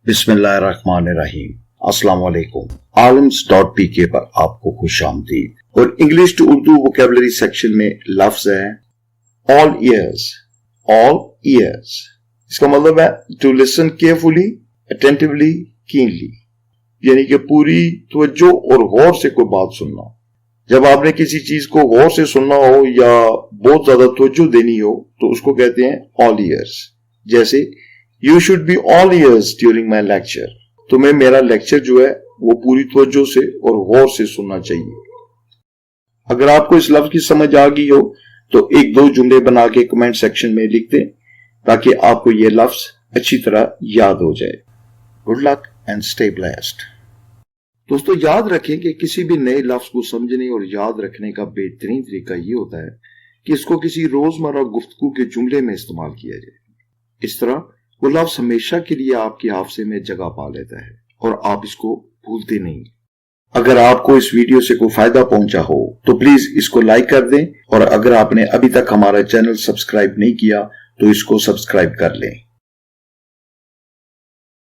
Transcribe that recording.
बिस्मिल्लाहिर्रहमानिर्रहीम। अस्सलाम वालेकुम। आलम्स.pk पर आपको खुश आमदीद। और English to Urdu vocabulary section में लफ्ज है ऑल ईयर्स। ऑल ईयर्स इसका मतलब है to listen carefully, attentively, keenly, यानी कि पूरी तवज्जो और गौर से कोई बात सुनना। जब आपने किसी चीज को गौर से सुनना हो या बहुत ज्यादा तवज्जो देनी हो तो उसको कहते हैं ऑल ईयर्स। जैसे you should be all years during my lecture. तुम्हें मेरा लेक्चर जो है वो पूरी तवज्जो से और गौर से सुनना चाहिए। अगर आपको इस लफ्ज की समझ आ गई हो तो एक दो जुमले बना के कमेंट सेक्शन में लिख दें ताकि आपको ये लफ्ज अच्छी तरह याद हो जाए। Good luck and stay blessed. दोस्तों, याद रखें कि किसी भी नए लफ्ज को समझने और याद रखने का बेहतरीन तरीका ये होता है कि इसको किसी रोजमर्रा गुफ्तगू के जुमले में इस्तेमाल किया जाए। इस तरह वो लफ्ज हमेशा के लिए आपके हाफजे में जगह पा लेता है और आप इसको भूलते नहीं। अगर आपको इस वीडियो से कोई फायदा पहुंचा हो तो प्लीज इसको लाइक कर दें और अगर आपने अभी तक हमारा चैनल सब्सक्राइब नहीं किया तो इसको सब्सक्राइब कर लें।